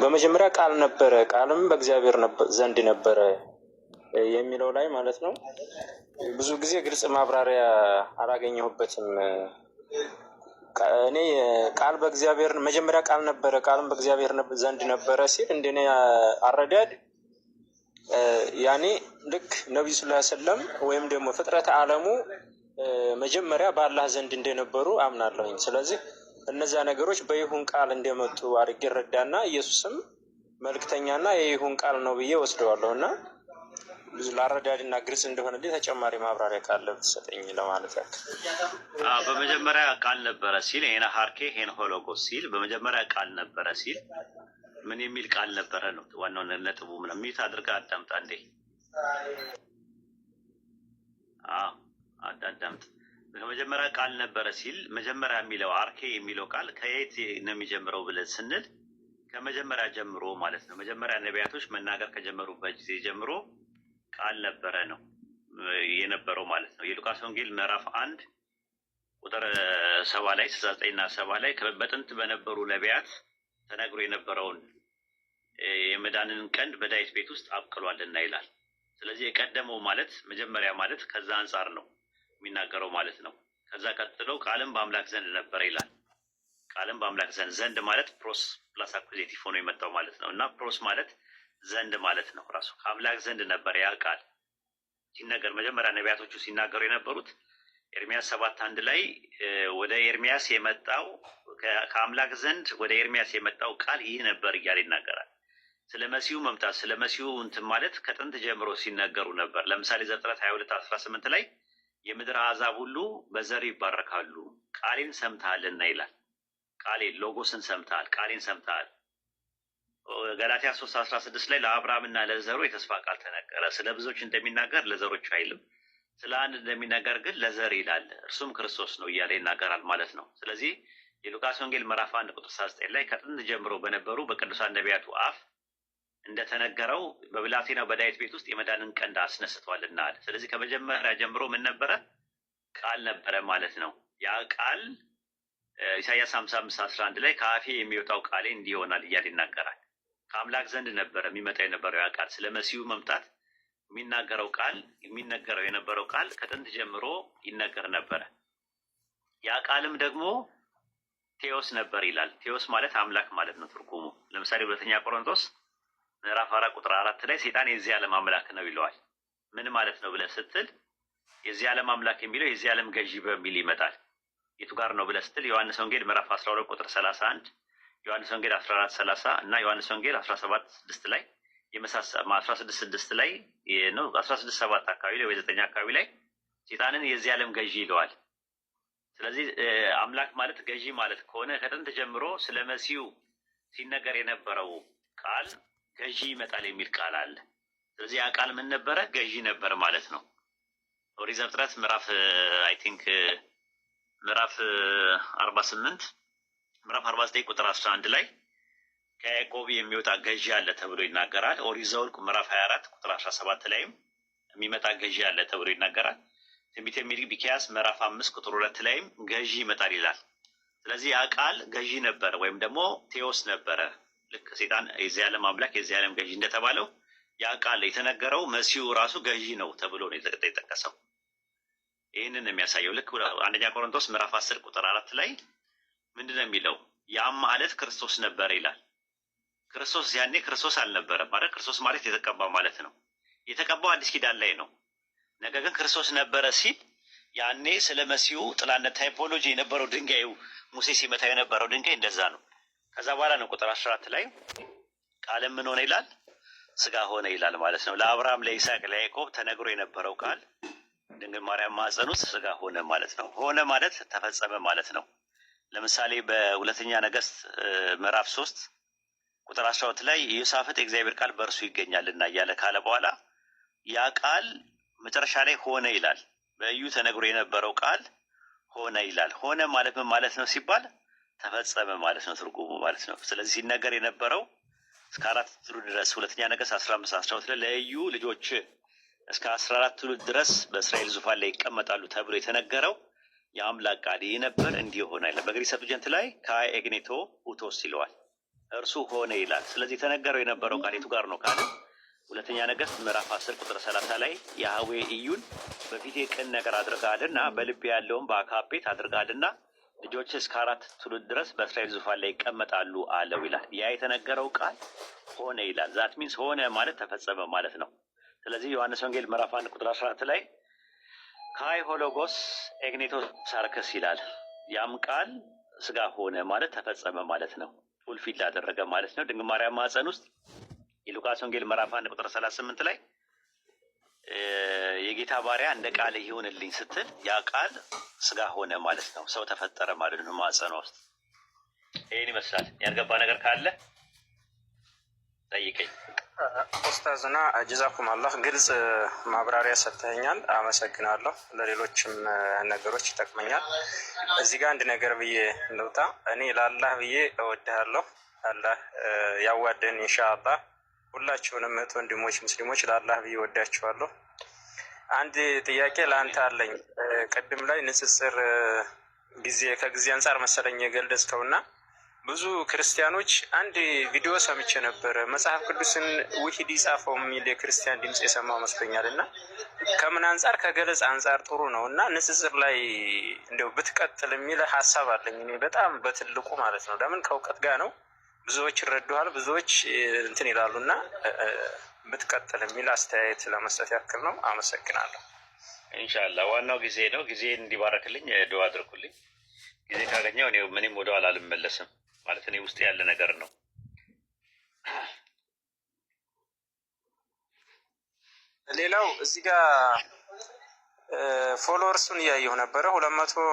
በመጀመሪያ ቃል ነበረ፣ ቃልም በእግዚአብሔር ዘንድ ነበረ የሚለው ላይ ማለት ነው። ብዙ ጊዜ ግልጽ ማብራሪያ አላገኘሁበትም። እኔ ቃል በእግዚአብሔር መጀመሪያ ቃል ነበረ፣ ቃልም በእግዚአብሔር ዘንድ ነበረ ሲል እንደኔ አረዳድ ያኔ ልክ ነብዩ ሰለላሁ ዐለይሂ ወሰለም ወይም ደግሞ ፍጥረተ ዓለሙ መጀመሪያ በአላህ ዘንድ እንደነበሩ አምናለሁኝ። ስለዚህ እነዛ ነገሮች በይሁን ቃል እንደመጡ አድርጌ ረዳና ኢየሱስም መልእክተኛና የይሁን ቃል ነው ብዬ ወስደዋለሁ። እና ብዙ ላረዳድና ግልጽ እንደሆነልኝ ተጨማሪ ማብራሪያ ካለ ብትሰጠኝ ለማለት ያክል። በመጀመሪያ ቃል ነበረ ሲል ሄና ሀርኬ ሄን ሆሎጎስ ሲል በመጀመሪያ ቃል ነበረ ሲል ምን የሚል ቃል ነበረ ነው ዋናው ነጥቡ። ምን ሚት አድርጋ አዳምጣ እንዴ? አዳምጥ። በመጀመሪያ ቃል ነበረ ሲል መጀመሪያ የሚለው አርኬ የሚለው ቃል ከየት ነው የሚጀምረው ብለን ስንል ከመጀመሪያ ጀምሮ ማለት ነው። መጀመሪያ ነቢያቶች መናገር ከጀመሩበት ጊዜ ጀምሮ ቃል ነበረ ነው የነበረው ማለት ነው። የሉቃስ ወንጌል ምዕራፍ 1 ቁጥር 7 ላይ 69 እና 70 ላይ በጥንት በነበሩ ነቢያት ተነግሮ የነበረውን የመዳንን ቀንድ በዳዊት ቤት ውስጥ አብቅሏልና ይላል። ስለዚህ የቀደመው ማለት መጀመሪያ ማለት ከዛ አንጻር ነው የሚናገረው ማለት ነው። ከዛ ቀጥሎ ቃልም በአምላክ ዘንድ ነበረ ይላል። ቃልም በአምላክ ዘንድ ማለት ፕሮስ ፕላስ አኩዜቲቭ ሆኖ የመጣው ማለት ነው። እና ፕሮስ ማለት ዘንድ ማለት ነው። ራሱ ከአምላክ ዘንድ ነበረ ያ ቃል ሲነገር መጀመሪያ ነቢያቶቹ ሲናገሩ የነበሩት ኤርሚያስ 7:1 ላይ ወደ ኤርሚያስ የመጣው ከአምላክ ዘንድ ወደ ኤርሚያስ የመጣው ቃል ይህ ነበር እያለ ይናገራል። ስለ መሲሁ መምጣት ስለ መሲሁ እንትን ማለት ከጥንት ጀምሮ ሲነገሩ ነበር። ለምሳሌ ዘፍጥረት 22:18 ላይ የምድር አሕዛብ ሁሉ በዘር ይባረካሉ ቃሌን ሰምተሃልና ይላል። ቃሌን ሎጎስን ሰምተሃል፣ ቃሌን ሰምተሃል። ገላትያ 3:16 ላይ ለአብርሃምና ለዘሩ የተስፋ ቃል ተነገረ። ስለ ብዙዎች እንደሚናገር ለዘሮች አይልም፣ ስለ አንድ እንደሚናገር ግን ለዘር ይላል፣ እርሱም ክርስቶስ ነው እያለ ይናገራል ማለት ነው። ስለዚህ የሉቃስ ወንጌል ምዕራፍ 1 ቁጥር 9 ላይ ከጥንት ጀምሮ በነበሩ በቅዱሳን ነቢያቱ አፍ እንደተነገረው በብላቴናው በዳዊት ቤት ውስጥ የመዳንን ቀንድ አስነስቷልና አለ። ስለዚህ ከመጀመሪያ ጀምሮ ምን ነበረ? ቃል ነበረ ማለት ነው። ያ ቃል ኢሳይያስ 55:11 ላይ ከአፌ የሚወጣው ቃሌ እንዲህ ይሆናል እያለ ይናገራል። ከአምላክ ዘንድ ነበረ የሚመጣ የነበረው ያ ቃል። ስለ መሲሁ መምጣት የሚነገረው የነበረው ቃል ከጥንት ጀምሮ ይነገር ነበረ። ያ ቃልም ደግሞ ቴዎስ ነበር ይላል። ቴዎስ ማለት አምላክ ማለት ነው ትርጉሙ። ለምሳሌ ሁለተኛ ቆሮንቶስ ምዕራፍ 4 ቁጥር 4 ላይ ሰይጣን የዚህ ዓለም አምላክ ነው ይለዋል። ምን ማለት ነው ብለህ ስትል የዚህ ዓለም አምላክ የሚለው የዚህ ዓለም ገዢ በሚል ይመጣል። የቱ ጋር ነው ብለህ ስትል ዮሐንስ ወንጌል ምዕራፍ 12 ቁጥር 31፣ ዮሐንስ ወንጌል 14:30 እና ዮሐንስ ወንጌል 17:6 ላይ 16:6 ላይ ነው 16:7 አካባቢ ላይ ወይ 9 አካባቢ ላይ ሰይጣንን የዚህ ዓለም ገዢ ይለዋል። ስለዚህ አምላክ ማለት ገዢ ማለት ከሆነ ከጥንት ጀምሮ ስለ መሲሁ ሲነገር የነበረው ቃል ገዢ ይመጣል የሚል ቃል አለ። ስለዚህ ያ ቃል ምን ነበረ? ገዢ ነበር ማለት ነው። ኦሪት ዘፍጥረት ምዕራፍ 48 ምዕራፍ 49 ቁጥር 11 ላይ ከያዕቆብ የሚወጣ ገዢ አለ ተብሎ ይናገራል። ኦሪት ዘኍልቍ ምዕራፍ 24 ቁጥር 17 ላይም የሚመጣ ገዢ አለ ተብሎ ይናገራል። ትንቢተ ሚልክያስ ምዕራፍ 5 ቁጥር 2 ላይም ገዢ ይመጣል ይላል። ስለዚህ ያ ቃል ገዢ ነበረ ወይም ደግሞ ቴዎስ ነበረ። ልክ ሰይጣን የዚህ ዓለም አምላክ የዚህ ዓለም ገዢ እንደተባለው ያ ቃል የተነገረው መሲሁ ራሱ ገዢ ነው ተብሎ ነው የተጠቀሰው። ይህንን የሚያሳየው ልክ አንደኛ ቆሮንቶስ ምዕራፍ 10 ቁጥር 4 ላይ ምንድነው የሚለው? ያም ማለት ክርስቶስ ነበረ ይላል። ክርስቶስ ያኔ ክርስቶስ አልነበረም ማለት ክርስቶስ ማለት የተቀባ ማለት ነው። የተቀባው አዲስ ኪዳን ላይ ነው። ነገር ግን ክርስቶስ ነበረ ሲል ያኔ ስለ መሲሁ ጥላነት ታይፖሎጂ የነበረው ድንጋዩ ሙሴ ሲመታ የነበረው ድንጋይ እንደዛ ነው። ከዛ በኋላ ነው ቁጥር 14 ላይ ቃልም ምን ሆነ ይላል? ስጋ ሆነ ይላል ማለት ነው። ለአብርሃም ለይስሐቅ ለያዕቆብ ተነግሮ የነበረው ቃል ድንግል ማርያም ማኅፀን ውስጥ ስጋ ሆነ ማለት ነው። ሆነ ማለት ተፈጸመ ማለት ነው። ለምሳሌ በሁለተኛ ነገሥት ምዕራፍ 3 ቁጥር 12 ላይ ኢዮሳፍጥ የእግዚአብሔር ቃል በእርሱ ይገኛልና እያለ ካለ በኋላ ያ ቃል መጨረሻ ላይ ሆነ ይላል። በኢዩ ተነግሮ የነበረው ቃል ሆነ ይላል። ሆነ ማለት ምን ማለት ነው ሲባል ተፈጸመ ማለት ነው ትርጉሙ ማለት ነው። ስለዚህ ሲነገር የነበረው እስከ 4 ትውልድ ድረስ ሁለተኛ ነገሥት 15:12 ላይ ለኢዩ ልጆች እስከ 14 ትውልድ ድረስ በእስራኤል ዙፋን ላይ ይቀመጣሉ ተብሎ የተነገረው የአምላክ ቃል ይህ ነበር እንዲህ ሆነ ይላል። በግሪክ ሰብጀንት ላይ ካይ ኤግኔቶ ኡቶስ ይለዋል፣ እርሱ ሆነ ይላል። ስለዚህ የተነገረው የነበረው ቃል የቱ ጋር ነው ካለ ሁለተኛ ነገሥት ምዕራፍ 10 ቁጥር 30 ላይ ያህዌ ኢዩን በፊቴ ቅን ነገር አድርገሃልና በልቤ ያለውን በአክዓብ ቤት አድርገሃልና ልጆች እስከ 4 ትውልድ ድረስ በእስራኤል ዙፋን ላይ ይቀመጣሉ አለው ይላል። ያ የተነገረው ቃል ሆነ ይላል። ዛት ሚንስ ሆነ ማለት ተፈጸመ ማለት ነው። ስለዚህ ዮሐንስ ወንጌል ምዕራፍ 1 ቁጥር 14 ላይ ካይ ሆሎጎስ ኤግኔቶ ሳርከስ ይላል። ያም ቃል ስጋ ሆነ ማለት ተፈጸመ ማለት ነው። ፉልፊል ላደረገ ማለት ነው። ድንግል ማርያም ማኅፀን ውስጥ የሉቃስ ወንጌል ምዕራፍ 1 ቁጥር 38 ላይ የጌታ ባሪያ እንደ ቃል ይሁንልኝ ስትል ያ ቃል ስጋ ሆነ ማለት ነው። ሰው ተፈጠረ ማለት ነው ማኅፀኗ ውስጥ። ይህን ይመስላል። ያልገባ ነገር ካለ ጠይቀኝ። ኡስታዝና ጀዛኩም አላህ ግልጽ ማብራሪያ ሰጥተኛል፣ አመሰግናለሁ። ለሌሎችም ነገሮች ይጠቅመኛል። እዚህ ጋር አንድ ነገር ብዬ ልውጣ። እኔ ለአላህ ብዬ እወድሃለሁ። አላህ ያዋደን ኢንሻአላህ። ሁላችሁንም እህት ወንድሞች ሙስሊሞች ለአላህ ብዬ እወዳችኋለሁ። አንድ ጥያቄ ለአንተ አለኝ። ቅድም ላይ ንጽጽር ከጊዜ አንጻር መሰለኝ የገለጽከውና ብዙ ክርስቲያኖች አንድ ቪዲዮ ሰምቼ ነበር፣ መጽሐፍ ቅዱስን ውሂድ ይጻፈው የሚል የክርስቲያን ድምፅ የሰማው መስሎኛል። እና ከምን አንጻር ከገለጽ አንጻር ጥሩ ነው እና ንጽጽር ላይ እንደው ብትቀጥል የሚል ሀሳብ አለኝ እኔ በጣም በትልቁ ማለት ነው። ለምን ከእውቀት ጋር ነው፣ ብዙዎች ይረዱሃል፣ ብዙዎች እንትን ይላሉ እና ብትቀጥል የሚል አስተያየት ለመስጠት ያክል ነው። አመሰግናለሁ። ኢንሻአላህ ዋናው ጊዜ ነው። ጊዜ እንዲባረክልኝ ዱዓ አድርጉልኝ። ጊዜ ካገኘው እኔ ምንም ወደኋላ አልመለስም ማለት እኔ ውስጥ ያለ ነገር ነው። ሌላው እዚህ ጋር ፎሎወርሱን እያየሁ ነበረ 200